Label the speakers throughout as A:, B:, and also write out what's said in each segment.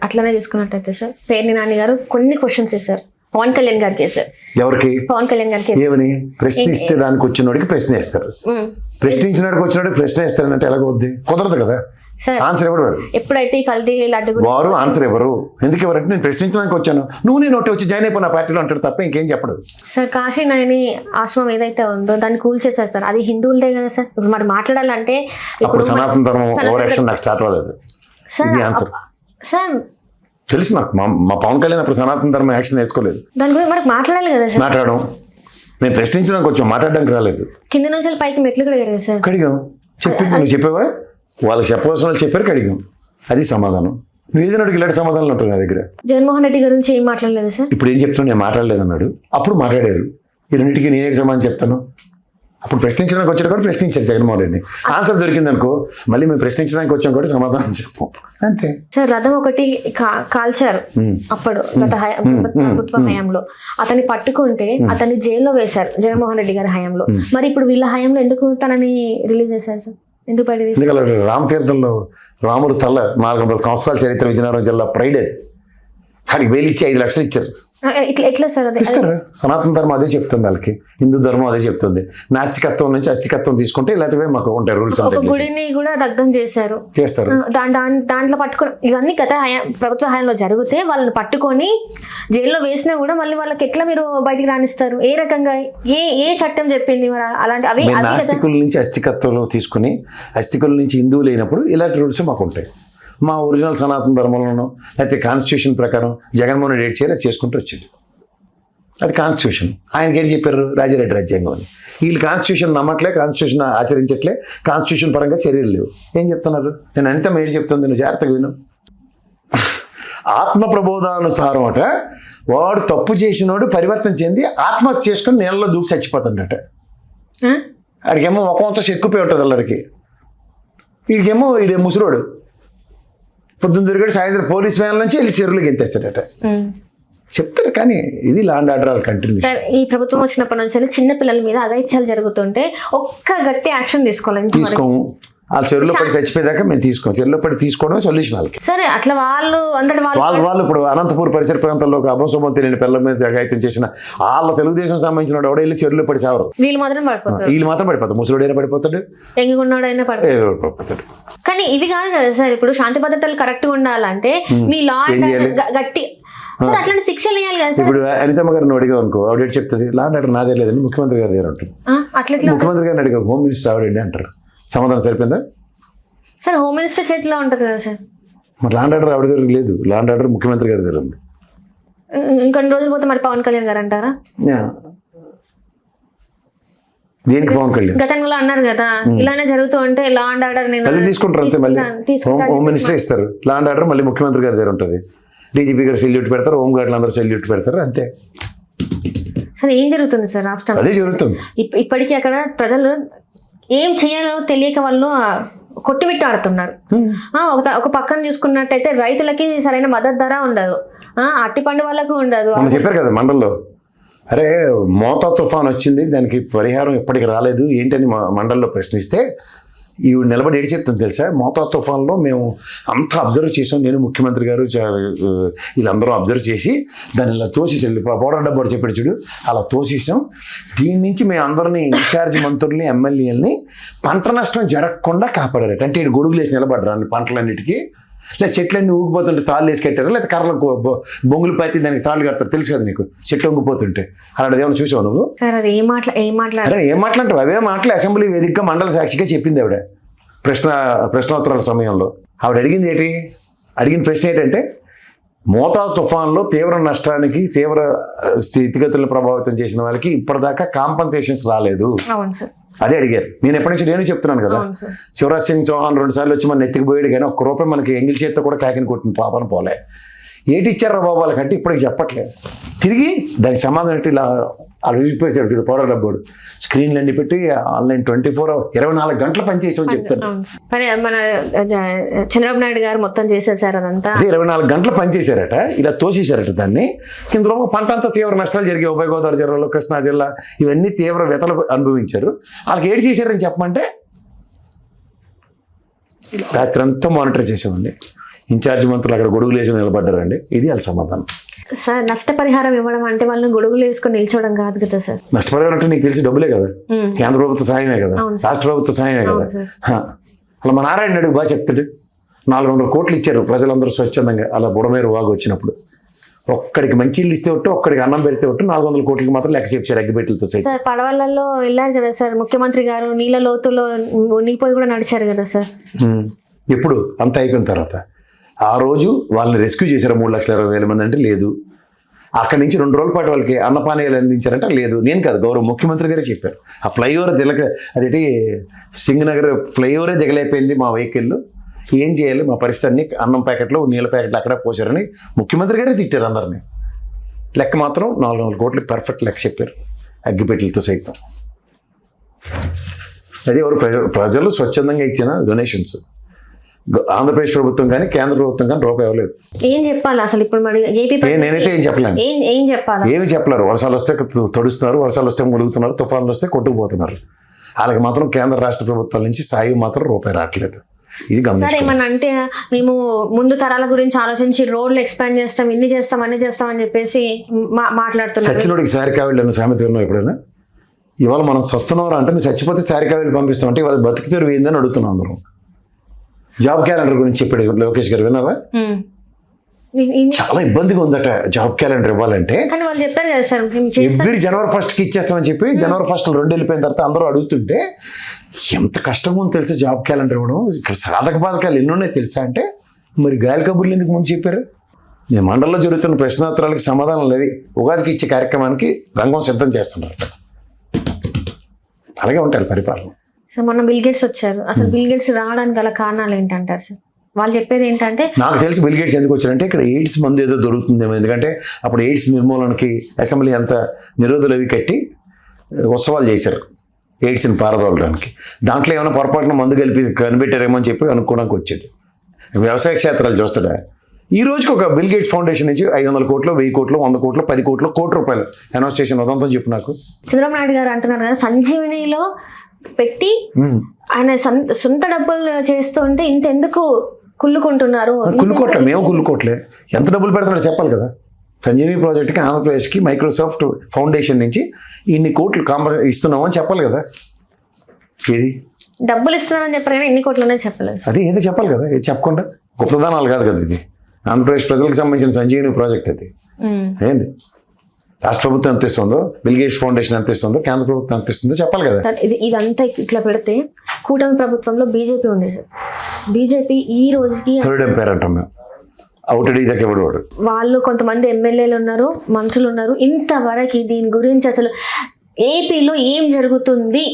A: అట్లనే చూసుకున్నట్టయితే సార్ పేర్ని నాని గారు కొన్ని క్వశ్చన్స్ వేశారు పవన్ కళ్యాణ్ గారికి వేశారు.
B: ఎవరికి?
A: పవన్ కళ్యాణ్ గారికి.
B: ఏమని? ప్రశ్నించడానికి వచ్చినోడికి ప్రశ్న వేస్తారు, ప్రశ్నించినోడికి వచ్చినోడికి ప్రశ్న వేస్తారంటే ఎలాగొద్ది? కుదరదు కదా. ఆన్సర్ ఎవరు?
A: ఎప్పుడైతే ఈ కల్తీ లడ్డు
B: వారు ఆన్సర్ ఎవరు? ఎందుకు ఎవరంటే నేను ప్రశ్నించడానికి వచ్చాను, నువ్వు నేను ఒకటి వచ్చి జాయిన్ అయిపో నా పార్టీలో అంటాడు తప్ప ఇంకేం చెప్పడు
A: సార్. కాశీ నాయని ఆశ్రమం ఏదైతే ఉందో దాన్ని కూల్చేశారు సార్. అది హిందువులదే కదా సార్. ఇప్పుడు మరి మాట్లాడాలంటే
B: అప్పుడు సనాతన ధర్మం ఓవర్ యాక్షన్ నాకు స్టార్ట్ అవ్వలేదు. ఇది ఆన్సర్
A: సార్.
B: తెలుసు నాకు. మా పవన్ కళ్యాణ్ అప్పుడు సనాతన ధర్మం యాక్షన్ వేసుకోలేదు.
A: దాని గురించి మనకు మాట్లాడాలి కదా సార్.
B: మాట్లాడడం నేను ప్రశ్నించడానికి వచ్చాం, మాట్లాడడానికి రాలేదు.
A: కింద నుంచి పైకి మెట్లు కడిగారు సార్.
B: కడిగాం. చెప్పింది నువ్వు చెప్పావా? వాళ్ళకి చెప్పవలసిన వాళ్ళు చెప్పారు, కడిగాం. అది సమాధానం. నువ్వు ఏదైనా ఇలాంటి సమాధానాలు ఉంటారు నా దగ్గర.
A: జగన్మోహన్ రెడ్డి గురించి ఏం మాట్లాడలేదు సార్.
B: ఇప్పుడు ఏం చెప్తున్నా? నేను మాట్లాడలేదు అన్నాడు. అప్పుడు మాట్లాడారు. ఈ రెండింటికి నేనే సమాధానం చెప్తాను. అప్పుడు ప్రశ్నించడానికి వచ్చాడు కూడా ప్రశ్నించారు జగన్మోహన్ రెడ్డి. ఆన్సర్ దొరికింది అనుకో, మళ్ళీ మేము ప్రశ్నించడానికి వచ్చాం కూడా సమాధానం చెప్పాం, అంతే
A: సార్. రథం ఒకటి కాల్చారు అప్పుడు గత ప్రభుత్వ హయాంలో. అతన్ని పట్టుకుంటే అతన్ని జైల్లో వేశారు జగన్మోహన్ రెడ్డి గారి హయాంలో. మరి ఇప్పుడు వీళ్ళ హయాంలో ఎందుకు తనని రిలీజ్ చేశారు సార్? ఎందుకు బయట?
B: ఎందుకంటే రామతీర్థంలో రాముడు తల 400 సంవత్సరాల చరిత్ర విజయనగరం జిల్లా ప్రైడ్. వాడికి బెయిల్ ఇచ్చి 5 లక్షలు ఇచ్చారు.
A: ఎట్లా సార్?
B: ఇస్తారు. సనాతన ధర్మం అదే చెప్తుంది, వాళ్ళకి హిందూ ధర్మం అదే చెప్తుంది. నాస్తికత్వం నుంచి అస్తికత్వం తీసుకుంటే ఇలాంటివే మాకు ఉంటాయి రూల్స్.
A: ఒక గుడిని కూడా దగ్ధం చేస్తారు. దాంట్లో పట్టుకుని ఇవన్నీ గత ప్రభుత్వ హయాంలో జరిగితే వాళ్ళని పట్టుకొని జైల్లో వేసినా కూడా మళ్ళీ వాళ్ళకి ఎట్లా మీరు బయటికి రాణిస్తారు? ఏ రకంగా ఏ చట్టం చెప్పింది మరి అలాంటి? అవి
B: నాస్తికుల నుంచి అస్తికత్వంలో తీసుకుని అస్తికుల నుంచి హిందువులు అయినప్పుడు ఇలాంటి రూల్స్ మాకు ఉంటాయి. మా ఒరిజినల్ సనాతన ధర్మంలోనూ లేకపోతే కాన్స్టిట్యూషన్ ప్రకారం జగన్మోహన్ రెడ్డి చేయాలి, అది చేసుకుంటూ వచ్చింది. అది కాన్స్టిట్యూషన్. ఆయనకి ఏంటి చెప్పారు? రాజారెడ్డి రాజ్యాంగం అని. వీళ్ళు కాన్స్టిట్యూషన్ నమ్మట్లే, కాన్స్టిట్యూషన్ ఆచరించట్లే, కాన్స్టిట్యూషన్ పరంగా చర్యలు లేవు. ఏం చెప్తున్నారు? నేను అనిత మేడి చెప్తుంది, నువ్వు జాగ్రత్తగా విను. ఆత్మ ప్రబోధానుసారం అట వాడు తప్పు చేసినోడు పరివర్తన చెంది ఆత్మహత్య చేసుకుని నీళ్ళలో దూకి చచ్చిపోతాడట. వాడికేమో ముఖంతో చెక్కుపోయి ఉంటుంది అల్లరికి. వీడికేమో వీడే ముసురోడు పొద్దున్న తిరిగాడు, సాయంత్రం పోలీస్ వ్యాన్ నుంచి వెళ్ళి చెరువులు గెంతేస్తాడట. చెప్తారు. కానీ ఇది లాండ్ ఆర్డర్ కంటిన్యూ.
A: సార్, ఈ ప్రభుత్వం వచ్చినప్పటి నుంచి చిన్న పిల్లల మీద అఘాయిత్యాలు జరుగుతుంటే ఒక్క గట్టి యాక్షన్
B: తీసుకోము. వాళ్ళ చెరువులో పడి చచ్చిపోయేదాకా మేము తీసుకోం. చెరువులో పడి తీసుకోవడం సొల్యూషన్ వాళ్ళకి.
A: సరే, అట్లా వాళ్ళు
B: ఇప్పుడు అనంతపూర్ పరిసర ప్రాంతాల్లో అభోశోభం తెలియని పిల్లల మీద అఘాయిత్యం చేసిన వాళ్ళ తెలుగుదేశం సంబంధించిన వాడు వెళ్ళి చెరువులో పడి సావరు.
A: వీళ్ళు మాత్రం
B: పడిపోతారు. ముసలుడైనా పడిపోతాడు,
A: ఎంగున్నాడైనా పడిపోతాడు. కానీ ఇది కాదు కదా సార్. ఇప్పుడు శాంతి భద్రతలు కరెక్ట్ గా ఉండాలంటే మీ లా గట్టి అట్లాంటి శిక్షలు వేయాలి కదా సార్.
B: ఇప్పుడు అనితమ్మ గారిని అడిగా అనుకో, ఆవిడ చెప్తుంది లాండ్ ఆర్డర్ నాదే లేదని ముఖ్యమంత్రి గారి దగ్గర ఉంటుంది. ముఖ్యమంత్రి గారిని అడిగా హోమ్ మినిస్టర్ ఆవిడ అంటారు. సమాధానం సరిపోయిందా
A: సార్? హోమ్ మినిస్టర్ చేతిలో ఉంటుంది కదా సార్.
B: మరి లాండ్ ఆర్డర్ ఆవిడ దగ్గర లేదు, లాండ్ ఆర్డర్ ముఖ్యమంత్రి గారి దగ్గర ఉంది.
A: ఇంకొన్ని రోజులు పోతే మరి పవన్ కళ్యాణ్ గారు అంటారా?
B: దేనికి పవన్ కళ్యాణ్?
A: గతంలో అన్నారు కదా ఇలానే జరుగుతూ ఉంటే లా అండ్ ఆర్డర్
B: మళ్ళీ తీసుకుంటారు అంతే. మళ్ళీ హోమ్ మినిస్టర్ ఇస్తారు, లాండ్ ఆర్డర్ మళ్ళీ ముఖ్యమంత్రి గారి దగ్గర ఉంటుంది. డీజీపీ గారు సెల్యూట్ పెడతారు, హోమ్ గార్డులు అందరూ సెల్యూట్ పెడతారు, అంతే.
A: సార్, ఏం జరుగుతుంది సార్ రాష్ట్రంలో?
B: అదే జరుగుతుంది.
A: ఇప్పటికీ అక్కడ ప్రజలు ఏం చేయాలో తెలియక వాళ్ళు కొట్టుమిట్టాడుతున్నారు. ఒక పక్కన చూసుకున్నట్టయితే రైతులకి సరైన మద్దతు ధర ఉండదు, అట్టిపండు వాళ్ళకు ఉండదు.
B: చెప్పారు కదా మండల్లో, అరే మోతా తుఫాన్ వచ్చింది, దానికి పరిహారం ఇప్పటికి రాలేదు ఏంటని మండల్లో ప్రశ్నిస్తే ఈవిడ నిలబడి ఏడు చెప్తుంది తెలుసా? మోతా తుఫాన్లో మేము అంతా అబ్జర్వ్ చేసాం, నేను ముఖ్యమంత్రి గారు వీళ్ళందరూ అబ్జర్వ్ చేసి దాన్ని ఇలా తోసేసాం. పౌడర్ డబ్బాడు చెప్పాడు చూడు, అలా తోసేసాం. దీని నుంచి మేము అందరినీ ఇన్ఛార్జ్ మంత్రుల్ని ఎమ్మెల్యేలని పంట నష్టం జరగకుండా కాపాడారట. అంటే ఇటు గొడుగులు వేసి నిలబడ్డారు అన్ని పంటలన్నిటికీ. లేదా చెట్లన్నీ ఊగిపోతుంటే తాళ్ళు వేసి కట్టారు, లేదా కర్రలకు బొంగులు పాతి దానికి తాళ్ళు కడతారు, తెలుసు కదా నీకు, చెట్టు వంగిపోతుంటే. అలాంటిది ఏమైనా చూసావు నువ్వు?
A: అరే ఏం
B: మాట్లాంటావు? అవే మాటలు అసెంబ్లీ వేదికగా మండల సాక్షిగా చెప్పింది ఆవిడ ప్రశ్నోత్తరాల సమయంలో. ఆవిడ అడిగిన ప్రశ్న ఏంటంటే, మోతా తుఫాన్లో తీవ్ర నష్టానికి తీవ్ర స్థితిగతులను ప్రభావితం చేసిన వాళ్ళకి ఇప్పటిదాకా కాంపన్సేషన్స్ రాలేదు. అదే అడిగారు. నేను ఎప్పటి నుంచి నేను చెప్తున్నాను కదా, శివరాజ్ సింగ్ చౌహాన్ 2 సార్లు వచ్చి మన ఎత్తికి పోయాడు, కానీ ఒక్క రూపాయి మనకి ఎంగిల్ చేత్తో కూడా కాకిని కొట్టిన పాపన పోలే. ఏటి ఇచ్చారా బాబు వాళ్ళకంటే ఇప్పటికి చెప్పట్లేదు. తిరిగి దానికి సమాధానం ఇలా అడిగిపోయాడు చూడు, పౌడర్ డబ్బోడు స్క్రీన్లు అన్ని పెట్టి ఆన్లైన్ 24 గంటలు పనిచేసామని చెప్తాను.
A: మన చంద్రబాబు నాయుడు గారు మొత్తం చేసేసారు అదంతా.
B: 24 గంటలు పనిచేశారట, ఇలా తోసేశారట దాన్ని. కింద పంట అంతా తీవ్ర నష్టాలు జరిగాయి. ఉభయ గోదావరి జిల్లాలో, కృష్ణా జిల్లా ఇవన్నీ తీవ్ర వ్యతలు అనుభవించారు. వాళ్ళకి ఏడు చేశారని చెప్పమంటే రాత్రి అంతా మానిటర్ చేసేవాడిని. ఇన్ఛార్జ్ మంత్రులు అక్కడ గొడుగులు వేసి నిలబడ్డారండి. ఇది వాళ్ళ సమాధానం.
A: సార్ నష్టపరిహారం ఇవ్వడం అంటే వాళ్ళని గొడుగులు వేసుకొని నిల్చోవడం కాదు కదా సార్.
B: నష్టపరిహారం అంటే నీకు తెలిసి డబ్బులే కదా, కేంద్ర ప్రభుత్వ సాయమే కదా, రాష్ట్ర ప్రభుత్వ సాయమే కదా. అలా మా నారాయణ అడుగు బాగా చెప్తాడు. 400 కోట్లు ఇచ్చారు ప్రజలందరూ స్వచ్ఛందంగా అలా బుడమేరు వాగు వచ్చినప్పుడు. ఒక్కడికి మంచి ఇల్లు ఇస్తే ఒట్టు, ఒక్కడికి అన్నం పెడితే ఒట్టు 400 కోట్లకి మాత్రం లెక్క చెప్పారు అగ్గిపెట్టెలతో సైతం.
A: సార్ పడవలలో వెళ్ళారు కదా సార్ ముఖ్యమంత్రి గారు, నీళ్ళ లోతులో మునిగిపోయి కూడా నడిచారు కదా సార్.
B: ఎప్పుడు అంత అయిపోయిన తర్వాత ఆ రోజు వాళ్ళని రెస్క్యూ చేశారు 3,20,000 మంది అంటే లేదు. అక్కడి నుంచి 2 రోజుల పాటు వాళ్ళకి అన్నపానీయాలు అందించారంటే లేదు. నేను కాదు, గౌరవ ముఖ్యమంత్రి గారే చెప్పారు. ఆ ఫ్లైఓవర్ అదేంటి సింగనగర్ ఫ్లైఓవరే దిగలేకపోయింది మా వెహికల్లో, ఏం చేయాలి మా పరిస్థితి అన్ని అన్నం ప్యాకెట్లు నీళ్ళ ప్యాకెట్లు అక్కడే పోసారని ముఖ్యమంత్రి గారే తిట్టారు అందరినీ. లెక్క మాత్రం 400 కోట్లు పర్ఫెక్ట్ లెక్క చెప్పారు అగ్గిపెట్టెలతో సైతం. అది ఎవరు ప్రజలు స్వచ్ఛందంగా ఇచ్చిన డొనేషన్స్. ఆంధ్రప్రదేశ్ ప్రభుత్వం కానీ కేంద్ర ప్రభుత్వం కానీ రూపాయి ఇవ్వలేదు.
A: ఏం చెప్పాలి అసలు ఇప్పుడు మరి ఏపీ
B: నేనైతే ఏం చెప్పలేను.
A: ఏం చెప్పాలి?
B: ఏమి చెప్పలేరు. వర్షాలు వస్తే తడుస్తున్నారు, వర్షాలు వస్తే ములుగుతున్నారు, తుఫాన్లు వస్తే కొట్టుకుపోతున్నారు. వాళ్ళకి మాత్రం కేంద్ర రాష్ట్ర ప్రభుత్వాల నుంచి సాయం మాత్రం రూపాయి రావట్లేదు. ఇది
A: సార్ ఏమన్నా అంటే మేము ముందు తరాల గురించి ఆలోచించి రోడ్లు ఎక్స్పాండ్ చేస్తాం, ఇన్ని చేస్తాం అన్ని చేస్తాం అని చెప్పేసి మాట్లాడుతున్నారు.
B: సచ్చినోడికి సారికావిళ్ళు అన్న సామెత విన్నావు ఎప్పుడైనా? ఇవాళ మనం స్వస్థనవరా అంటే మీరు చచ్చిపోతే సారికావిళ్ళు పంపిస్తాం అంటే ఇవాళ బతికితే ఏందని అడుగుతున్నాం అందరం. జాబ్ క్యాలెండర్ గురించి చెప్పాడు లోకేష్ గారు, విన్నావా? చాలా ఇబ్బందిగా ఉందట జాబ్ క్యాలెండర్ ఇవ్వాలంటే.
A: వాళ్ళు చెప్పారు కదా సార్
B: ఎవ్రీ జనవరి 1కి ఇచ్చేస్తామని చెప్పి జనవరి 1 2 వెళ్ళిపోయిన తర్వాత అందరూ అడుగుతుంటే ఎంత కష్టంగా ఉందో తెలుసా జాబ్ క్యాలెండర్ ఇవ్వడం. ఇక్కడ సాధక బాధకాలు ఎన్ని ఉన్నాయి తెలుసా అంటే మరి గాలి కబుర్లు ఎందుకు ముందు చెప్పారు? నేను మండలంలో జరుగుతున్న ప్రశ్నోత్తరాలకి సమాధానం లేవి. ఉగాదికి ఇచ్చే కార్యక్రమానికి రంగం సిద్ధం చేస్తున్నారు. అలాగే ఉంటారు పరిపాలన.
A: సార్ మొన్న బిల్ గేట్స్ వచ్చారు. అసలు బిల్ గేట్స్ రావడానికి గల కారణాలు ఏంటంటారు సార్? వాళ్ళు చెప్పేది ఏంటంటే
B: నాకు తెలిసి బిల్ గేట్స్ ఎందుకు వచ్చారంటే ఇక్కడ ఎయిడ్స్ మందు ఏదో దొరుకుతుందేమో. ఎందుకంటే అప్పుడు ఎయిడ్స్ నిర్మూలనకి అసెంబ్లీ అంతా నిరోధులు అవి కట్టి ఉత్సవాలు చేశారు ఎయిడ్స్ని పారదోలడానికి. దాంట్లో ఏమైనా పొరపాటున మందు కలిపి కనిపెట్టారేమో అని చెప్పి అనుకోవడానికి వచ్చాడు. వ్యవసాయ క్షేత్రాలు చూస్తాడా? ఈ రోజుకి ఒక బిల్ గేట్స్ ఫౌండేషన్ నుంచి 500 కోట్లు 1000 కోట్లు 100 కోట్లు 10 కోట్లు కోటి రూపాయలు అనౌన్స్ చేసిన ఉదంతం చెప్పు నాకు.
A: చంద్రబాబు నాయుడు గారు అంటున్నారు కదా సంజీవనిలో పెట్టి ఆయన సొంత డబ్బులు చేస్తుంటే ఇంత ఎందుకు కుళ్ళుకుంటున్నారు?
B: కుళ్ళుకోవట్లే, మేము కుళ్ళుకోవట్లే. ఎంత డబ్బులు పెడతాడో చెప్పాలి కదా. సంజీవని ప్రాజెక్ట్కి ఆంధ్రప్రదేశ్కి మైక్రోసాఫ్ట్ ఫౌండేషన్ నుంచి ఇన్ని కోట్లు ఇస్తున్నామని చెప్పాలి కదా. ఏది
A: డబ్బులు ఇస్తున్నామని చెప్పారు కానీ ఎన్ని కోట్లు అనేది చెప్పలేదు.
B: అది ఏదో చెప్పాలి కదా. ఏది చెప్పకుండా గుప్తదానాలు కాదు కదా. ఇది ఆంధ్రప్రదేశ్ ప్రజలకు సంబంధించిన సంజీవని ప్రాజెక్ట్. అది ఏంది రాష్ట్ర ప్రభుత్వం ఎంత ఇస్తుందో, బిల్ గేట్స్ ఫౌండేషన్ ఎంత ఇస్తుందో, కేంద్ర ప్రభుత్వం ఎంత ఇస్తుందో చెప్పాలి కదా.
A: ఇదంతా ఇట్లా పెడితే కూటమి ప్రభుత్వంలో బీజేపీ ఉంది సార్. బీజేపీ ఈ రోజుకి
B: థర్డ్ ఎంపైర్ అంటాం మేము. అవుటెడ్ ఇదాక ఎవడు
A: వాళ్ళు కొంతమంది ఎమ్మెల్యేలు ఉన్నారు, మంత్రులు ఉన్నారు. ఇంతవరకు దీని గురించి అసలు ఏపీలో ఏం జరుగుతుంది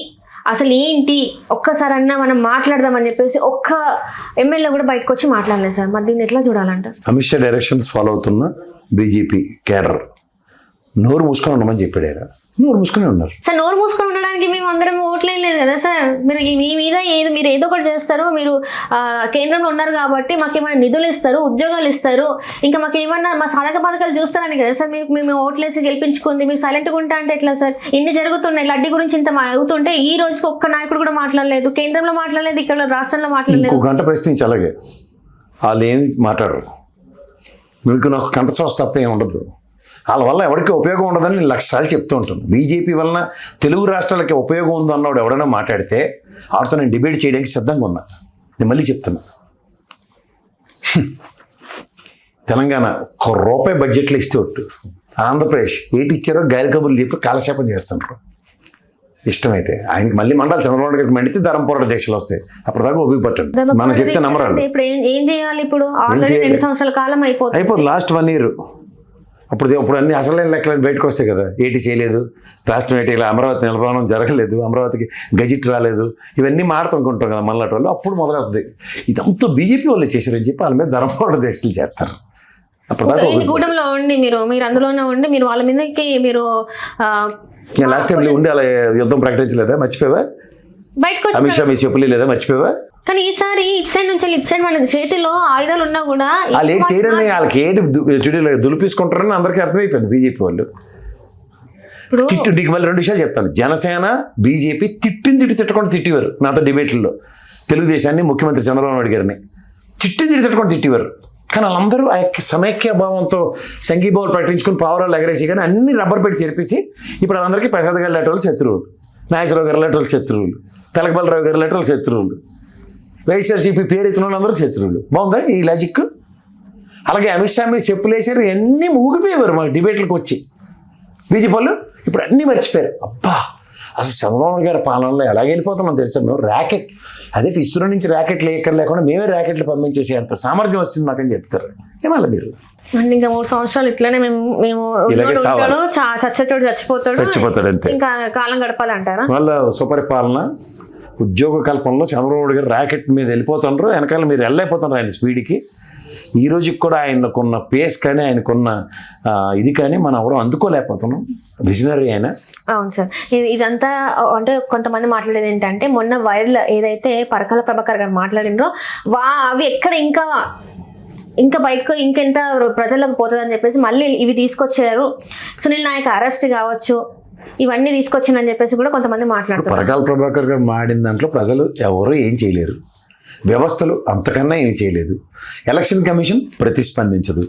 A: అసలు ఏంటి ఒక్కసారన్నా మనం మాట్లాడదామని చెప్పేసి ఒక్క ఎమ్మెల్యే కూడా బయటకు వచ్చి మాట్లాడలేదు సార్. మరి దీన్ని ఎట్లా చూడాలంటారు?
B: అమిత్ షా డైరెక్షన్స్ ఫాలో అవుతున్న బీజేపీ కేడర్ నోరు మూసుకొని ఉండమని చెప్పాడు. ఆయన నోరు మూసుకొని ఉన్నారు
A: సార్. నోరు మూసుకొని ఉండడానికి మేము అందరం ఓట్లేదు లేదు కదా సార్. మీరు మీ మీద మీరు ఏదో ఒకటి చేస్తారు. మీరు కేంద్రంలో ఉన్నారు కాబట్టి మాకు ఏమైనా నిధులు ఇస్తారు, ఉద్యోగాలు ఇస్తారు, ఇంకా మాకు ఏమన్నా మా సాధక పథకాలు చూస్తారని కదా సార్ మేము ఓట్లేసి గెలిపించుకుంది. మీరు సైలెంట్గా ఉంటా అంటే ఎట్లా సార్? ఇన్ని జరుగుతున్నాయి, లడ్డీ గురించి ఇంత అవుతుంటే ఈ రోజుకి ఒక్క నాయకుడు కూడా మాట్లాడలేదు. కేంద్రంలో మాట్లాడలేదు, ఇక్కడ రాష్ట్రంలో మాట్లాడలేదు.
B: 1 గంట ప్రశ్నించి అలాగే వాళ్ళు ఏమి మాట్లాడరు. మీకు నాకు కంట చూస్తే తప్ప ఏమి ఉండదు. వాళ్ళ వల్ల ఎవరికి ఉపయోగం ఉండదని నేను 1,00,000 సార్లు చెప్తూ ఉంటాను. బీజేపీ వలన తెలుగు రాష్ట్రాలకి ఉపయోగం ఉందన్నాడు ఎవడైనా మాట్లాడితే వారితో నేను డిబేట్ చేయడానికి సిద్ధంగా ఉన్నా. నేను మళ్ళీ చెప్తున్నా, తెలంగాణ ₹1 బడ్జెట్లో ఇస్తే ఒట్టు, ఆంధ్రప్రదేశ్ ఏటి ఇచ్చారో గాలి కబుర్లు చెప్పి కాలక్షేపం చేస్తున్నారు. ఇష్టమైతే ఆయనకి మళ్ళీ మండాలి. చంద్రబాబు గారికి మండితే ధరంపోరాట దీక్షలు వస్తాయి. అప్పటిదాకా ఉపయోగపట్టండి. మనం చెప్తే నమ్మరాలి.
A: ఇప్పుడు ఏం చేయాలి? ఇప్పుడు ఆల్రెడీ 2 సంవత్సరాల కాలం అయిపోతుంది.
B: లాస్ట్ 1 year అప్పుడు అన్ని అసలైన లెక్కలు బయటకు వస్తాయి కదా. ఏటి చేయలేదు, రాష్ట్రం ఏటి ఇలా అమరావతి నిలబడడం జరగలేదు, అమరావతికి గజిట్ రాలేదు, ఇవన్నీ మాట్లాడుకుంటాం కదా మళ్ళీ వాళ్ళు. అప్పుడు మొదలవుతుంది ఇదంతా బీజేపీ వాళ్ళు చేశారని చెప్పి వాళ్ళ మీద ధర్మపోరాట దీక్షలు చేస్తారు. అప్పటిదాకా
A: కూటమిలో ఉండి మీరు అందులోనే ఉండి మీరు వాళ్ళ మీదకి మీరు
B: లాస్ట్ టైం ఉండి అలా యుద్ధం ప్రకటించలేదా? మర్చిపోయావా?
A: బయటకు
B: అమిత్ షా మీ చెప్పులు లేదా? మర్చిపోయావా?
A: కానీ ఈసారి ఇటు సైడ్ నుంచి ఇటు సైడ్ మన చేతిలో ఆయుధాలు ఉన్నా కూడా
B: వాళ్ళు ఏంటి చేయరని వాళ్ళకి ఏంటి దులిపేసుకుంటారని అందరికీ అర్థమైపోయింది బీజేపీ వాళ్ళు. నీకు మళ్ళీ 2 విషయాలు చెప్తాను. జనసేన బీజేపీ తిట్టకుండా తిట్టేవారు నాతో డిబేట్లలో. తెలుగుదేశాన్ని ముఖ్యమంత్రి చంద్రబాబు నాయుడు గారిని తిట్టుకొని తిట్టేవారు. కానీ వాళ్ళందరూ ఆ యొక్క సమైక్య భావంతో సంఘీభావం ప్రకటించుకుని పావురాలు ఎగరేసి కానీ అన్ని రబ్బర్ పెట్టి చేర్పేసి ఇప్పుడు వాళ్ళందరికీ ప్రసాద్ గారు లాంటి వాళ్ళు శత్రువులు, నాగేశ్వరరావు గారు లాంటి వాళ్ళు శత్రువులు, తెలకబలరావు గారు లాంటి వాళ్ళు శత్రువులు, వైఎస్ఆర్సీపీ పేరు ఎత్తిన వాళ్ళందరూ శత్రువులు. బాగుందా ఈ లాజిక్? అలాగే అమిత్ షా మీద చెప్పులు వేసారు, అన్నీ ఊగిపోయేవారు మాకు డిబేట్లకు వచ్చి. బీజేపీ వాళ్ళు ఇప్పుడు అన్నీ మర్చిపోయారు. అబ్బా అసలు చంద్రబాబు గారి పాలనలో ఎలాగ వెళ్ళిపోతున్నాం తెలుసా మేము, ర్యాకెట్ అదే ఇస్రో నుంచి ర్యాకెట్లు లేకుండా మేమే ర్యాకెట్లు పంపించేసి అంత సామర్థ్యం వచ్చింది మాకని చెప్తారు. ఏమన్నా మీరు
A: ఇంకా 3 సంవత్సరాలు ఇట్లానే మేము చచ్చేటోడు చచ్చిపోతాడు
B: అంతే,
A: ఇంకా కాలం గడపాలంటారా?
B: వాళ్ళ సుపరిపాలన ఉద్యోగ కల్పనలో చంద్రబాబు గారు ర్యాకెట్ మీద వెళ్ళిపోతుండ్రు, వెనకాల మీరు వెళ్ళైపోతున్నారు ఆయన స్పీడ్కి. ఈ రోజుకి కూడా ఆయనకున్న పేస్ కానీ ఆయనకున్న ఇది కానీ మనం ఎవరో అందుకోలేకపోతున్నాం. విజనరీ ఆయన.
A: అవును సార్. ఇదంతా అంటే కొంతమంది మాట్లాడేది ఏంటంటే మొన్న వైరల్ ఏదైతే పరకాల ప్రభాకర్ గారు మాట్లాడినరో అవి ఎక్కడ ఇంకా బయటకు ఇంకెంత ప్రజలకు పోతుందని చెప్పేసి మళ్ళీ ఇవి తీసుకొచ్చారు. సునీల్ నాయక్ అరెస్ట్ కావచ్చు, ఇవన్నీ తీసుకొచ్చిందని చెప్పేసి కూడా కొంతమంది మాట్లాడుతారు.
B: పరకాల ప్రభాకర్ గారు మాడిన దాంట్లో ప్రజలు ఎవరు ఏం చేయలేరు, వ్యవస్థలు అంతకన్నా ఏమి చేయలేదు, ఎలక్షన్ కమిషన్ ప్రతిస్పందించదు,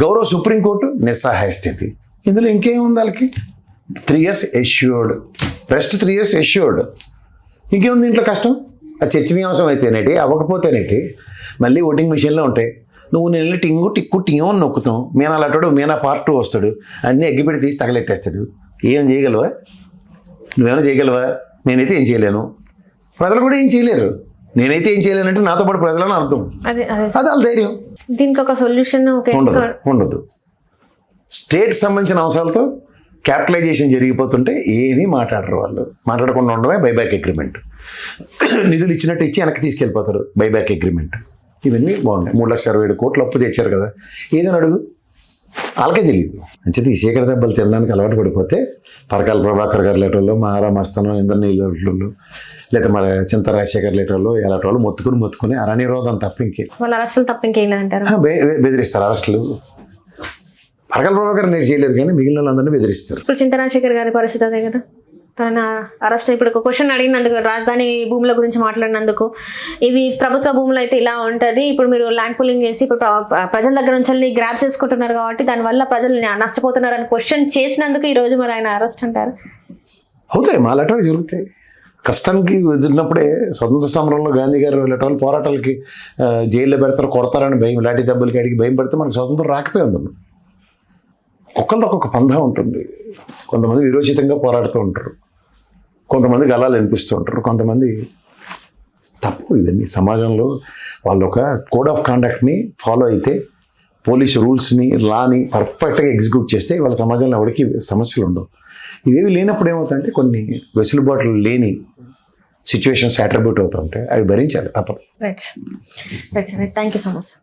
B: గౌరవ సుప్రీంకోర్టు నిస్సహాయ స్థితి. ఇందులో ఇంకేముంది? వాళ్ళకి 3 years assured, rest 3 years assured. ఇంకేముంది ఇంట్లో కష్టం? అది చర్చనీయాంశం అయితేనేటి, అవ్వకపోతేనేటి మళ్ళీ ఓటింగ్ మిషన్లో ఉంటాయి. నువ్వు నేను టిక్కు టింగు అని నొక్కుతాం, మీనా లాంటాడు, మీనా పార్ట్ 2 వస్తాడు, అన్నీ ఎగ్గిపెట్టి తీసి తగలెట్టేస్తాడు. ఏం చేయగలవా? నువ్వేమైనా చేయగలవా? నేనైతే ఏం చేయలేను, ప్రజలు కూడా ఏం చేయలేరు. నేనైతే ఏం చేయలేనంటే నాతో పాటు ప్రజలని అర్థం. అది వాళ్ళ ధైర్యం.
A: దీనికి ఒక సొల్యూషన్
B: ఉండదు. స్టేట్ సంబంధించిన అంశాలతో క్యాపిటలైజేషన్ జరిగిపోతుంటే ఏమీ మాట్లాడరు వాళ్ళు. మాట్లాడకుండా ఉండడమే బైబ్యాక్ అగ్రిమెంట్. నిధులు ఇచ్చినట్టు ఇచ్చి వెనక్కి తీసుకెళ్ళిపోతారు, బైబ్యాక్ అగ్రిమెంట్. ఇవన్నీ బాగున్నాయి. 3,67,000 కోట్లు అప్పు తెచ్చారు కదా, ఏదని అడుగు, వాళ్ళకే తెలియదు. అంచేది ఈ చీకటి దెబ్బలు తినడానికి అలవాటు పడిపోతే పరకాల ప్రభాకర్ గారు లేటోళ్ళు, మహారా మస్తానం, ఇంద్రనీళ్ళు, లేదా మరి చింత రాజశేఖర్ లేటోళ్ళు, ఎలాంటి వాళ్ళు మొత్తుకుని అరణ్యరోధం తప్ప బెదిరిస్తారు. అరెస్టులు పరకాల ప్రభాకర్ నేను చేయలేరు కానీ మిగిలిన వాళ్ళందరినీ బెదిరిస్తారు.
A: ఇప్పుడు చింత రాజశేఖర్ గారి పరిస్థితి అదే కదా, తన అరెస్ట్. ఇప్పుడు ఒక క్వశ్చన్ అడిగినందుకు, రాజధాని భూముల గురించి మాట్లాడినందుకు, ఇది ప్రభుత్వ భూములు అయితే ఇలా ఉంటుంది, ఇప్పుడు మీరు ల్యాండ్ పూలింగ్ చేసి ఇప్పుడు ప్రజల దగ్గర నుంచి గ్రాప్ చేసుకుంటున్నారు కాబట్టి దానివల్ల ప్రజలు నష్టపోతున్నారు అని క్వశ్చన్ చేసినందుకు ఈరోజు మరి ఆయన అరెస్ట్ అంటారు.
B: అవుతాయి, మాలాటవి జరుగుతాయి. కష్టానికి ఎదిరినప్పుడే స్వతంత్ర సమరంలో గాంధీ గారు వెళ్ళేటోళ్ళు పోరాటాలకి జైల్లో పెడతారు, కొడతారని భయం, లాఠీ దెబ్బలకి అడిగి భయం పెడితే మనకు స్వతంత్రం రాకపోయి ఉంది. ఒక్కొక్కరితో ఒక్కొక్క పందా ఉంటుంది. కొంతమంది విరోచితంగా పోరాడుతూ ఉంటారు, కొంతమంది గలాలు వినిపిస్తూ ఉంటారు, కొంతమంది తప్పు. ఇవన్నీ సమాజంలో వాళ్ళు ఒక కోడ్ ఆఫ్ కాండక్ట్ని ఫాలో అయితే, పోలీస్ రూల్స్ని, లాని పర్ఫెక్ట్గా ఎగ్జిక్యూట్ చేస్తే వాళ్ళ సమాజంలో ఎవరికి సమస్యలు ఉండవు. ఇవేవి లేనప్పుడు ఏమవుతాయంటే కొన్ని వెసులుబాట్లు లేని సిచ్యువేషన్స్ అట్రిబ్యూట్ అవుతూ ఉంటాయి, అవి భరించాలి తప్పదు.
A: Right, thank you so much.